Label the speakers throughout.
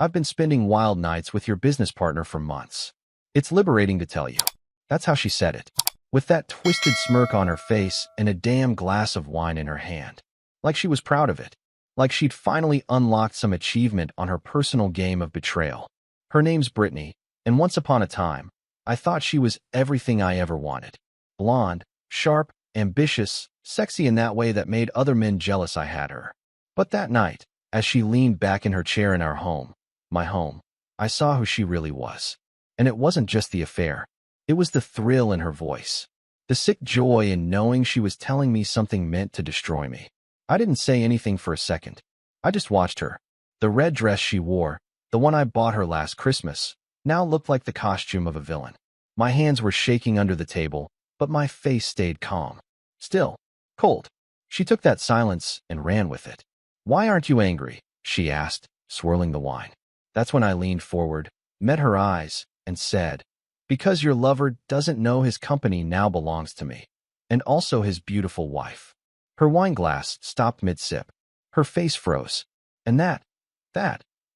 Speaker 1: I've been spending wild nights with your business partner for months. It's liberating to tell you. That's how she said it, with that twisted smirk on her face and a damn glass of wine in her hand. Like she was proud of it. Like she'd finally unlocked some achievement on her personal game of betrayal. Her name's Brittany, and once upon a time, I thought she was everything I ever wanted. Blonde, sharp, ambitious, sexy in that way that made other men jealous I had her. But that night, as she leaned back in her chair in our home, my home, I saw who she really was. And it wasn't just the affair. It was the thrill in her voice. The sick joy in knowing she was telling me something meant to destroy me. I didn't say anything for a second. I just watched her. The red dress she wore, the one I bought her last Christmas, now looked like the costume of a villain. My hands were shaking under the table, but my face stayed calm. Still, cold. She took that silence and ran with it. "Why aren't you angry?" she asked, swirling the wine. That's when I leaned forward, met her eyes, and said, "Because your lover doesn't know his company now belongs to me, and also his beautiful wife." Her wine glass stopped mid-sip. Her face froze. And that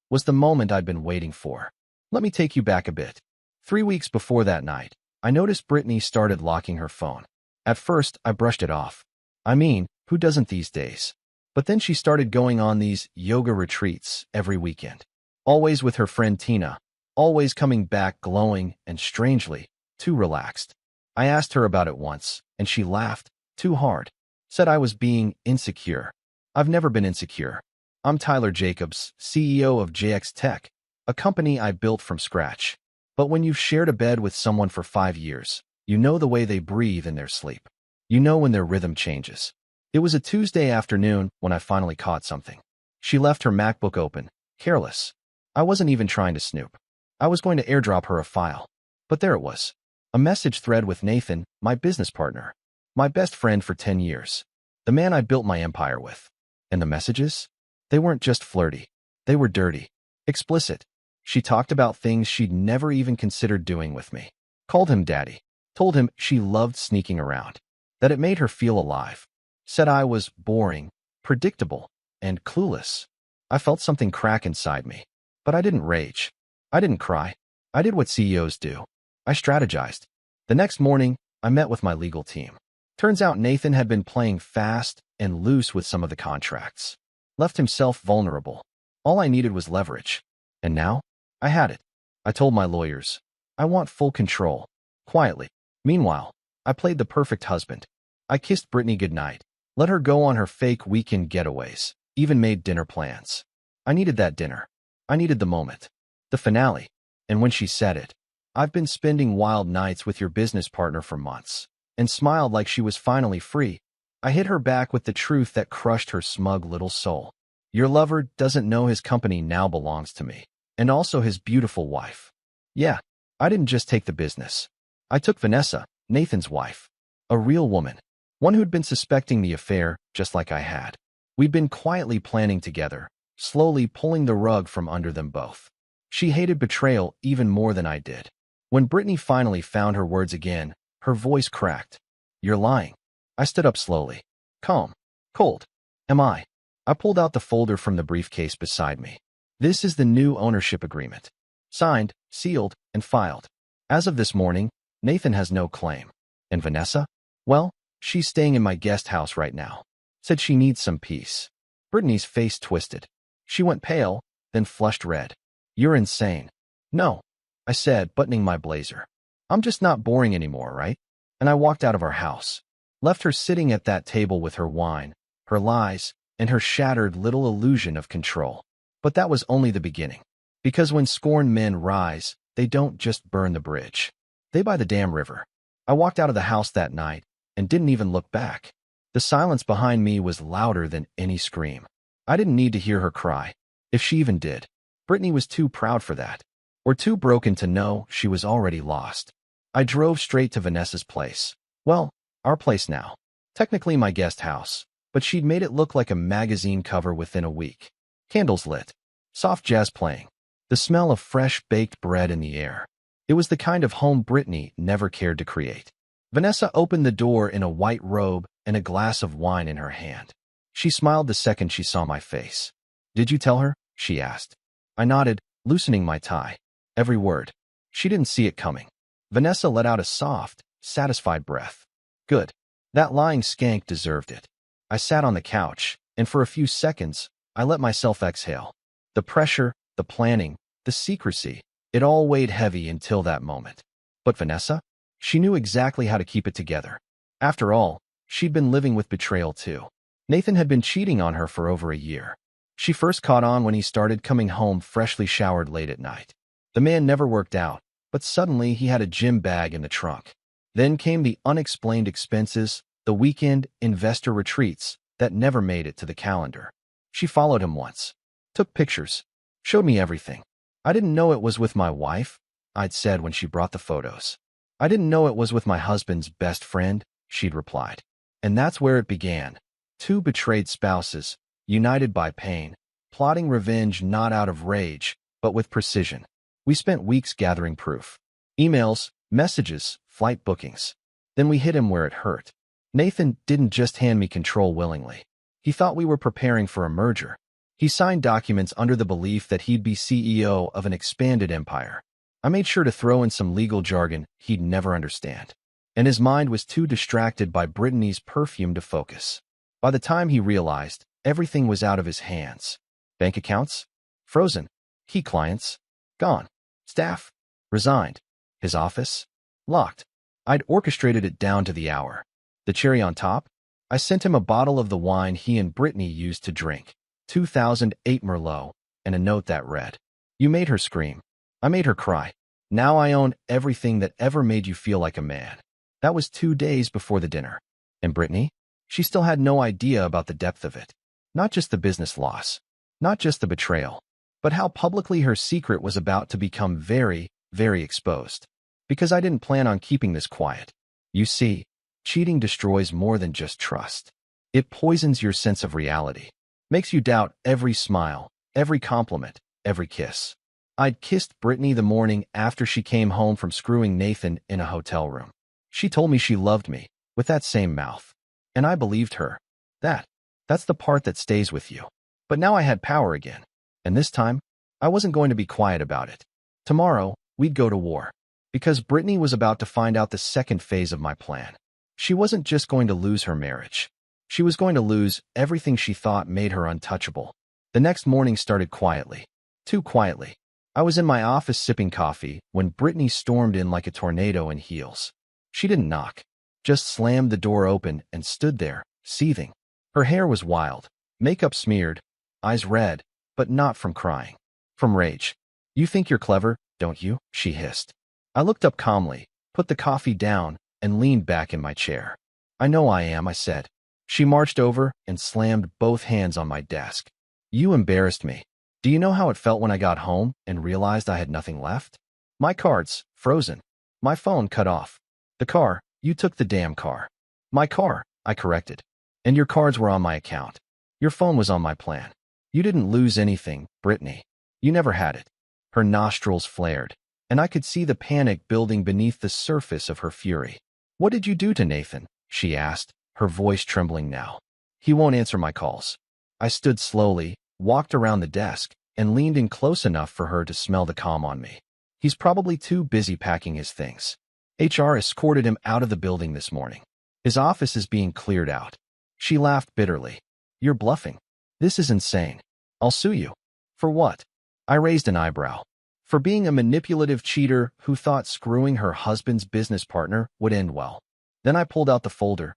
Speaker 1: was the moment I'd been waiting for. Let me take you back a bit. 3 weeks before that night, I noticed Brittany started locking her phone. At first, I brushed it off. I mean, who doesn't these days? But then she started going on these yoga retreats every weekend. Always with her friend Tina. Always coming back glowing and strangely, too relaxed. I asked her about it once, and she laughed, too hard. Said I was being insecure. I've never been insecure. I'm Tyler Jacobs, CEO of JX Tech, a company I built from scratch. But when you've shared a bed with someone for 5 years, you know the way they breathe in their sleep. You know when their rhythm changes. It was a Tuesday afternoon when I finally caught something. She left her MacBook open, careless. I wasn't even trying to snoop. I was going to airdrop her a file. But there it was. A message thread with Nathan, my business partner. My best friend for 10 years. The man I built my empire with. And the messages? They weren't just flirty. They were dirty. Explicit. She talked about things she'd never even considered doing with me. Called him daddy. Told him she loved sneaking around. That it made her feel alive. Said I was boring, predictable, and clueless. I felt something crack inside me. But I didn't rage. I didn't cry. I did what CEOs do. I strategized. The next morning, I met with my legal team. Turns out Nathan had been playing fast and loose with some of the contracts. Left himself vulnerable. All I needed was leverage. And now, I had it. I told my lawyers, I want full control. Quietly. Meanwhile, I played the perfect husband. I kissed Brittany goodnight. Let her go on her fake weekend getaways. Even made dinner plans. I needed that dinner. I needed the moment. The finale. And when she said it, "I've been spending wild nights with your business partner for months," and smiled like she was finally free, I hit her back with the truth that crushed her smug little soul. Your lover doesn't know his company now belongs to me, and also his beautiful wife. Yeah, I didn't just take the business. I took Vanessa, Nathan's wife. A real woman. One who'd been suspecting the affair just like I had. We'd been quietly planning together, slowly pulling the rug from under them both. She hated betrayal even more than I did. When Brittany finally found her words again, her voice cracked. "You're lying." I stood up slowly. Calm. Cold. Am I? I pulled out the folder from the briefcase beside me. This is the new ownership agreement. Signed, sealed, and filed. As of this morning, Nathan has no claim. And Vanessa? Well, she's staying in my guest house right now. Said she needs some peace. Brittany's face twisted. She went pale, then flushed red. "You're insane." "No," I said, buttoning my blazer. "I'm just not boring anymore, right?" And I walked out of our house. Left her sitting at that table with her wine, her lies, and her shattered little illusion of control. But that was only the beginning. Because when scorned men rise, they don't just burn the bridge. They buy the damn river. I walked out of the house that night and didn't even look back. The silence behind me was louder than any scream. I didn't need to hear her cry, if she even did. Brittany was too proud for that, or too broken to know she was already lost. I drove straight to Vanessa's place. Well, our place now. Technically my guest house, but she'd made it look like a magazine cover within a week. Candles lit. Soft jazz playing. The smell of fresh baked bread in the air. It was the kind of home Brittany never cared to create. Vanessa opened the door in a white robe and a glass of wine in her hand. She smiled the second she saw my face. "Did you tell her?" she asked. I nodded, loosening my tie. Every word. She didn't see it coming. Vanessa let out a soft, satisfied breath. Good. That lying skank deserved it. I sat on the couch, and for a few seconds, I let myself exhale. The pressure, the planning, the secrecy, it all weighed heavy until that moment. But Vanessa? She knew exactly how to keep it together. After all, she'd been living with betrayal too. Nathan had been cheating on her for over a year. She first caught on when he started coming home freshly showered late at night. The man never worked out, but suddenly he had a gym bag in the trunk. Then came the unexplained expenses, the weekend investor retreats that never made it to the calendar. She followed him once, took pictures, showed me everything. I didn't know it was with my wife, I'd said when she brought the photos. I didn't know it was with my husband's best friend, she'd replied. And that's where it began. Two betrayed spouses, united by pain, plotting revenge not out of rage, but with precision. We spent weeks gathering proof. Emails, messages, flight bookings. Then we hit him where it hurt. Nathan didn't just hand me control willingly. He thought we were preparing for a merger. He signed documents under the belief that he'd be CEO of an expanded empire. I made sure to throw in some legal jargon he'd never understand. And his mind was too distracted by Brittany's perfume to focus. By the time he realized, everything was out of his hands. Bank accounts? Frozen. Key clients? Gone. Staff? Resigned. His office? Locked. I'd orchestrated it down to the hour. The cherry on top? I sent him a bottle of the wine he and Brittany used to drink, 2008 Merlot, and a note that read, "You made her scream. I made her cry. Now I own everything that ever made you feel like a man." That was 2 days before the dinner. And Brittany? She still had no idea about the depth of it. Not just the business loss, not just the betrayal, but how publicly her secret was about to become very, very exposed. Because I didn't plan on keeping this quiet. You see, cheating destroys more than just trust. It poisons your sense of reality, makes you doubt every smile, every compliment, every kiss. I'd kissed Brittany the morning after she came home from screwing Nathan in a hotel room. She told me she loved me, with that same mouth. And I believed her. That's the part that stays with you. But now I had power again. And this time, I wasn't going to be quiet about it. Tomorrow, we'd go to war. Because Brittany was about to find out the second phase of my plan. She wasn't just going to lose her marriage. She was going to lose everything she thought made her untouchable. The next morning started quietly. Too quietly. I was in my office sipping coffee when Brittany stormed in like a tornado in heels. She didn't knock, just slammed the door open and stood there, seething. Her hair was wild, makeup smeared, eyes red, but not from crying. From rage. "You think you're clever, don't you?" she hissed. I looked up calmly, put the coffee down, and leaned back in my chair. "I know I am," I said. She marched over and slammed both hands on my desk. "You embarrassed me. Do you know how it felt when I got home and realized I had nothing left? My cards, frozen. My phone cut off. The car, you took the damn car. My car, I corrected. And your cards were on my account. Your phone was on my plan. You didn't lose anything, Brittany. You never had it." Her nostrils flared, and I could see the panic building beneath the surface of her fury. "What did you do to Nathan?" she asked, her voice trembling now. "He won't answer my calls." I stood slowly, walked around the desk, and leaned in close enough for her to smell the calm on me. "He's probably too busy packing his things. HR escorted him out of the building this morning. His office is being cleared out." She laughed bitterly. "You're bluffing. This is insane. I'll sue you." "For what?" I raised an eyebrow. "For being a manipulative cheater who thought screwing her husband's business partner would end well." Then I pulled out the folder.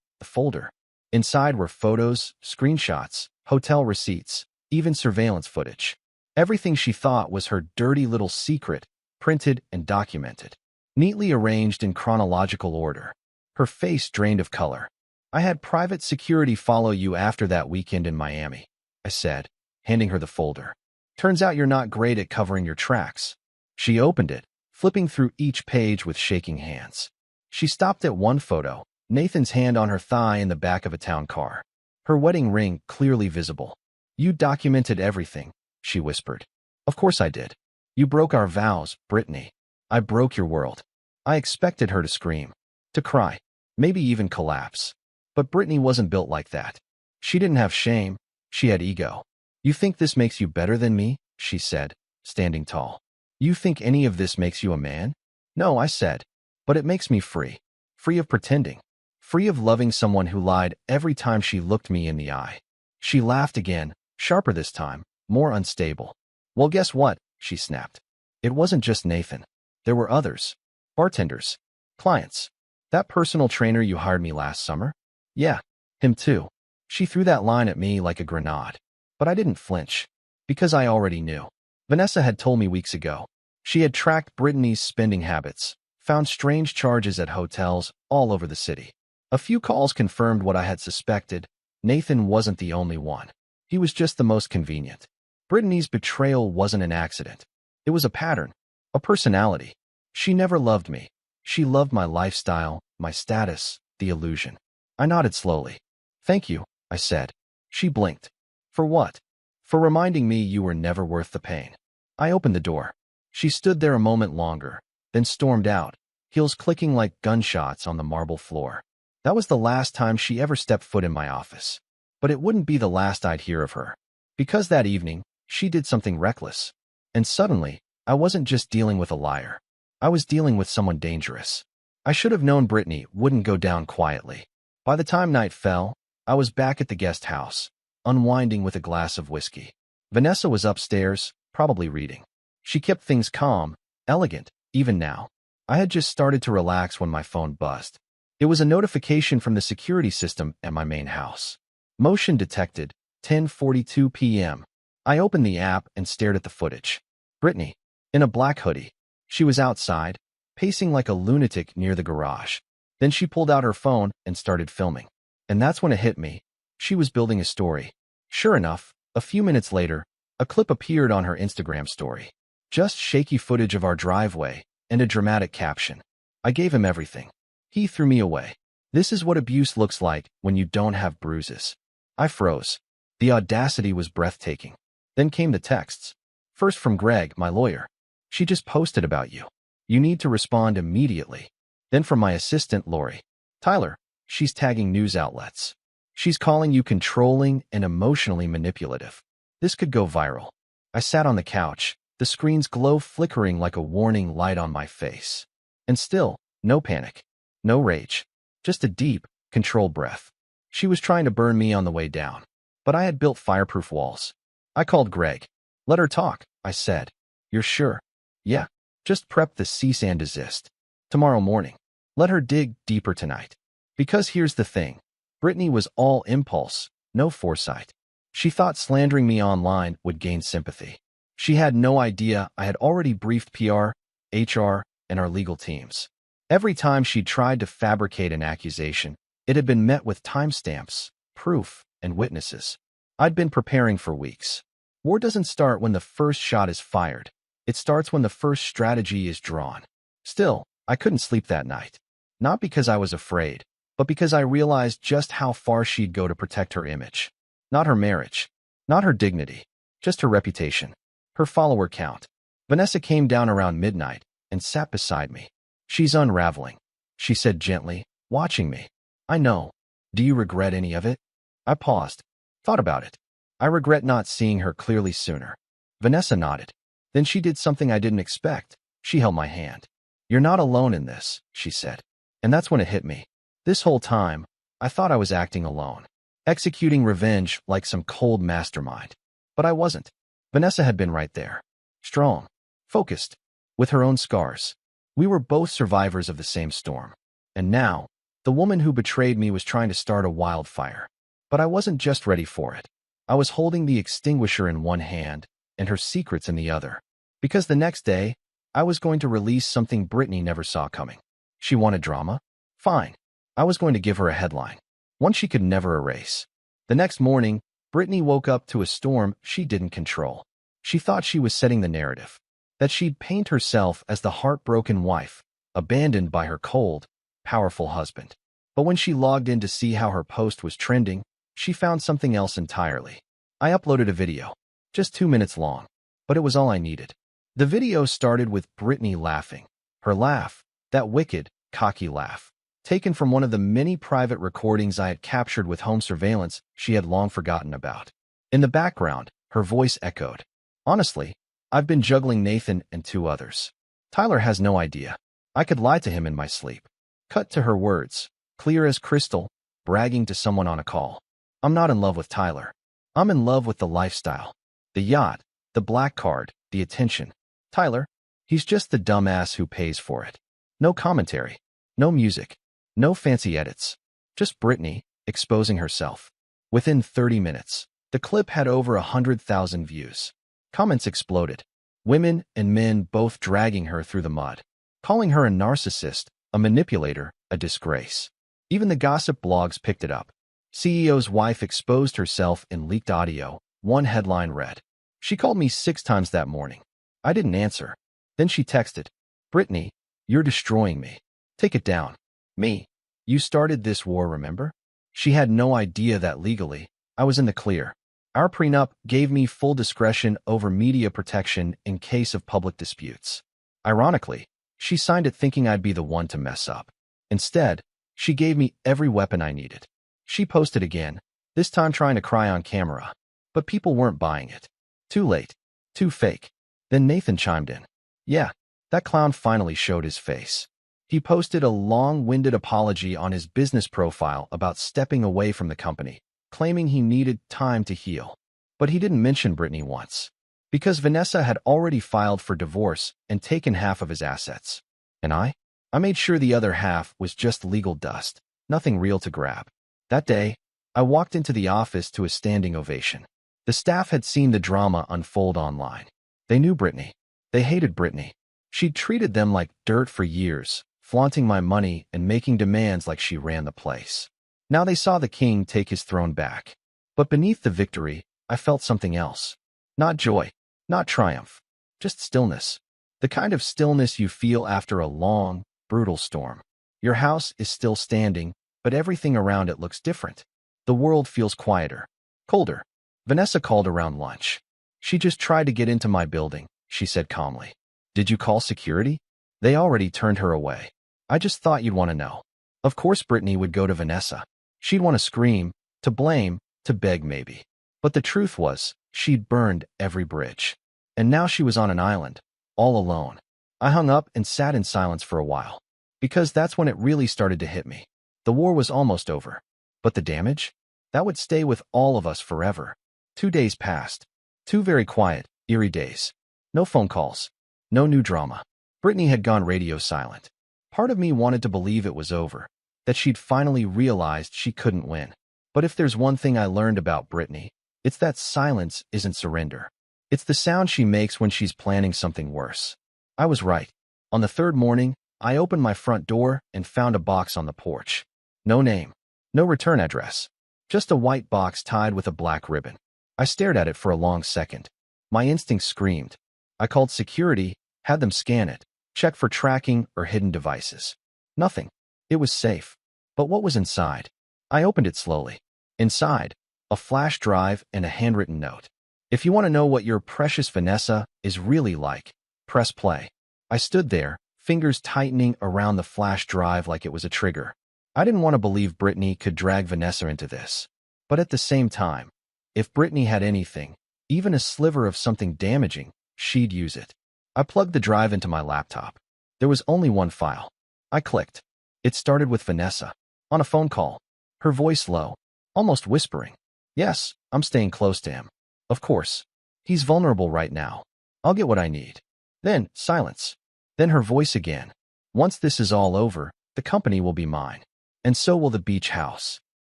Speaker 1: Inside were photos, screenshots, hotel receipts, even surveillance footage. Everything she thought was her dirty little secret, printed and documented, neatly arranged in chronological order. Her face drained of color. "I had private security follow you after that weekend in Miami," I said, handing her the folder. "Turns out you're not great at covering your tracks." She opened it, flipping through each page with shaking hands. She stopped at one photo, Nathan's hand on her thigh in the back of a town car. Her wedding ring clearly visible. "You documented everything," she whispered. "Of course I did. You broke our vows, Brittany. I broke your world." I expected her to scream, to cry, maybe even collapse. But Brittany wasn't built like that. She didn't have shame. She had ego. "You think this makes you better than me?" she said, standing tall. You think any of this makes you a man? No, I said. But it makes me free. Free of pretending. Free of loving someone who lied every time she looked me in the eye. She laughed again, sharper this time, more unstable. Well, guess what? She snapped. It wasn't just Nathan. There were others. Bartenders. Clients. That personal trainer you hired me last summer? Yeah, him too. She threw that line at me like a grenade. But I didn't flinch. Because I already knew. Vanessa had told me weeks ago. She had tracked Brittany's spending habits, found strange charges at hotels all over the city. A few calls confirmed what I had suspected. Nathan wasn't the only one. He was just the most convenient. Brittany's betrayal wasn't an accident. It was a pattern, a personality. She never loved me. She loved my lifestyle, my status, the illusion. I nodded slowly. Thank you, I said. She blinked. For what? For reminding me you were never worth the pain. I opened the door. She stood there a moment longer, then stormed out, heels clicking like gunshots on the marble floor. That was the last time she ever stepped foot in my office. But it wouldn't be the last I'd hear of her. Because that evening, she did something reckless. And suddenly, I wasn't just dealing with a liar. I was dealing with someone dangerous. I should have known Brittany wouldn't go down quietly. By the time night fell, I was back at the guest house, unwinding with a glass of whiskey. Vanessa was upstairs, probably reading. She kept things calm, elegant, even now. I had just started to relax when my phone buzzed. It was a notification from the security system at my main house. Motion detected, 10:42 p.m. I opened the app and stared at the footage. Brittany, in a black hoodie. She was outside, pacing like a lunatic near the garage. Then she pulled out her phone and started filming. And that's when it hit me. She was building a story. Sure enough, a few minutes later, a clip appeared on her Instagram story. Just shaky footage of our driveway and a dramatic caption. I gave him everything. He threw me away. This is what abuse looks like when you don't have bruises. I froze. The audacity was breathtaking. Then came the texts. First from Greg, my lawyer. She just posted about you. You need to respond immediately. Then from my assistant, Lori. Tyler, she's tagging news outlets. She's calling you controlling and emotionally manipulative. This could go viral. I sat on the couch, the screen's glow flickering like a warning light on my face. And still, no panic. No rage. Just a deep, controlled breath. She was trying to burn me on the way down. But I had built fireproof walls. I called Greg. Let her talk, I said. You're sure? Yeah. Just prep the cease and desist. Tomorrow morning. Let her dig deeper tonight. Because here's the thing. Brittany was all impulse, no foresight. She thought slandering me online would gain sympathy. She had no idea I had already briefed PR, HR, and our legal teams. Every time she tried to fabricate an accusation, it had been met with timestamps, proof, and witnesses. I'd been preparing for weeks. War doesn't start when the first shot is fired. It starts when the first strategy is drawn. Still, I couldn't sleep that night. Not because I was afraid, but because I realized just how far she'd go to protect her image. Not her marriage. Not her dignity. Just her reputation. Her follower count. Vanessa came down around midnight and sat beside me. She's unraveling, she said gently, watching me. I know. Do you regret any of it? I paused. Thought about it. I regret not seeing her clearly sooner. Vanessa nodded. Then she did something I didn't expect. She held my hand. You're not alone in this, she said. And that's when it hit me. This whole time, I thought I was acting alone, executing revenge like some cold mastermind. But I wasn't. Vanessa had been right there. Strong. Focused. With her own scars. We were both survivors of the same storm. And now, the woman who betrayed me was trying to start a wildfire. But I wasn't just ready for it. I was holding the extinguisher in one hand and her secrets in the other. Because the next day, I was going to release something Brittany never saw coming. She wanted drama? Fine. I was going to give her a headline. One she could never erase. The next morning, Brittany woke up to a storm she didn't control. She thought she was setting the narrative. That she'd paint herself as the heartbroken wife, abandoned by her cold, powerful husband. But when she logged in to see how her post was trending, she found something else entirely. I uploaded a video. Just 2 minutes long. But it was all I needed. The video started with Brittany laughing. Her laugh, that wicked, cocky laugh, taken from one of the many private recordings I had captured with home surveillance she had long forgotten about. In the background, her voice echoed. Honestly, I've been juggling Nathan and 2 others. Tyler has no idea. I could lie to him in my sleep. Cut to her words, clear as crystal, bragging to someone on a call. I'm not in love with Tyler. I'm in love with the lifestyle. The yacht, the black card, the attention. Tyler, he's just the dumbass who pays for it. No commentary, no music, no fancy edits. Just Brittany, exposing herself. Within 30 minutes, the clip had over 100,000 views. Comments exploded. Women and men both dragging her through the mud, calling her a narcissist, a manipulator, a disgrace. Even the gossip blogs picked it up. CEO's wife exposed herself in leaked audio. One headline read, "She called me 6 times that morning. I didn't answer." Then she texted, "Brittany, you're destroying me. Take it down." Me. "You started this war, remember?" She had no idea that legally, I was in the clear. Our prenup gave me full discretion over media protection in case of public disputes. Ironically, she signed it thinking I'd be the one to mess up. Instead, she gave me every weapon I needed. She posted again, this time trying to cry on camera. But people weren't buying it. Too late. Too fake. Then Nathan chimed in. Yeah, that clown finally showed his face. He posted a long-winded apology on his business profile about stepping away from the company, claiming he needed time to heal. But he didn't mention Brittany once, because Vanessa had already filed for divorce and taken half of his assets. And I made sure the other half was just legal dust, nothing real to grab. That day, I walked into the office to a standing ovation. The staff had seen the drama unfold online. They knew Brittany. They hated Brittany. She'd treated them like dirt for years, flaunting my money and making demands like she ran the place. Now they saw the king take his throne back. But beneath the victory, I felt something else. Not joy, not triumph, just stillness. The kind of stillness you feel after a long, brutal storm. Your house is still standing, but everything around it looks different. The world feels quieter, colder. Vanessa called around lunch. She just tried to get into my building, she said calmly. Did you call security? They already turned her away. I just thought you'd want to know. Of course Brittany would go to Vanessa. She'd want to scream, to blame, to beg maybe. But the truth was, she'd burned every bridge. And now she was on an island, all alone. I hung up and sat in silence for a while. Because that's when it really started to hit me. The war was almost over. But the damage? That would stay with all of us forever. 2 days passed. 2 very quiet, eerie days. No phone calls. No new drama. Brittany had gone radio silent. Part of me wanted to believe it was over, that she'd finally realized she couldn't win. But if there's one thing I learned about Brittany, it's that silence isn't surrender. It's the sound she makes when she's planning something worse. I was right. On the 3rd morning, I opened my front door and found a box on the porch. No name. No return address. Just a white box tied with a black ribbon. I stared at it for a long second. My instinct screamed. I called security, had them scan it, check for tracking or hidden devices. Nothing. It was safe. But what was inside? I opened it slowly. Inside, a flash drive and a handwritten note. If you want to know what your precious Vanessa is really like, press play. I stood there, fingers tightening around the flash drive like it was a trigger. I didn't want to believe Brittany could drag Vanessa into this. But at the same time, if Brittany had anything, even a sliver of something damaging, she'd use it. I plugged the drive into my laptop. There was only one file. I clicked. It started with Vanessa. On a phone call. Her voice low, almost whispering. Yes, I'm staying close to him. Of course. He's vulnerable right now. I'll get what I need. Then, silence. Then her voice again. Once this is all over, the company will be mine. And so will the beach house.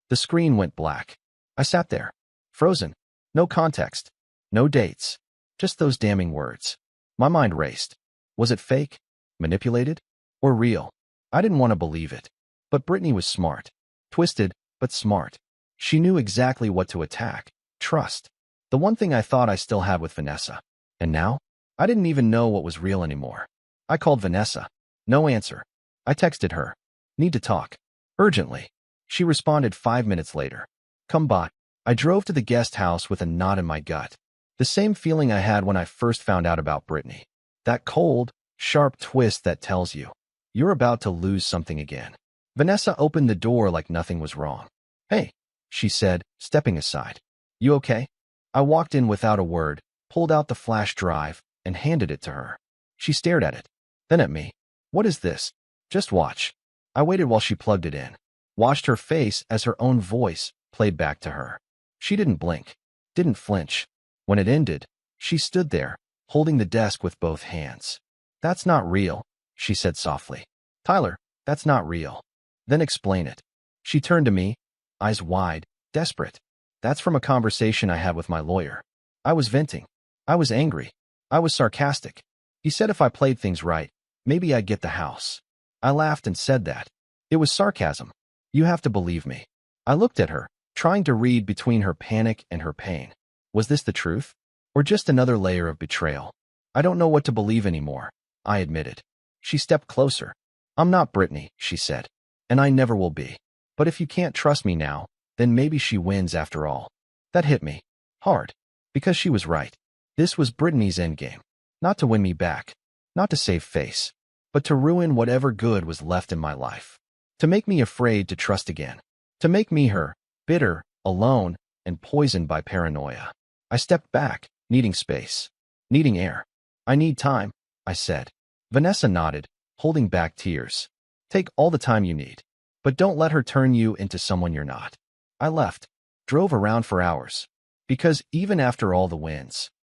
Speaker 1: The screen went black. I sat there. Frozen. No context. No dates. Just those damning words. My mind raced. Was it fake? Manipulated? Or real? I didn't want to believe it. But Brittany was smart. Twisted, but smart. She knew exactly what to attack. Trust. The one thing I thought I still had with Vanessa. And now? I didn't even know what was real anymore. I called Vanessa. No answer. I texted her. Need to talk. Urgently. She responded 5 minutes later. Come by. I drove to the guest house with a knot in my gut. The same feeling I had when I first found out about Brittany. That cold, sharp twist that tells you, you're about to lose something again. Vanessa opened the door like nothing was wrong. Hey, she said, stepping aside. You okay? I walked in without a word, pulled out the flash drive, and handed it to her. She stared at it, then at me. What is this? Just watch. I waited while she plugged it in, watched her face as her own voice played back to her. She didn't blink, didn't flinch. When it ended, she stood there, holding the desk with both hands. That's not real, she said softly. Tyler, that's not real. Then explain it. She turned to me, eyes wide, desperate. That's from a conversation I had with my lawyer. I was venting. I was angry. I was sarcastic. He said if I played things right, maybe I'd get the house. I laughed and said that. It was sarcasm. You have to believe me. I looked at her, trying to read between her panic and her pain. Was this the truth? Or just another layer of betrayal? I don't know what to believe anymore, I admitted. She stepped closer. I'm not Brittany, she said. And I never will be. But if you can't trust me now, then maybe she wins after all. That hit me. Hard. Because she was right. This was Brittany's endgame. Not to win me back. Not to save face. But to ruin whatever good was left in my life. To make me afraid to trust again. To make me her, bitter, alone, and poisoned by paranoia. I stepped back, needing space. Needing air. I need time, I said. Vanessa nodded, holding back tears. Take all the time you need. But don't let her turn you into someone you're not. I left. Drove around for hours. Because even after all the wins,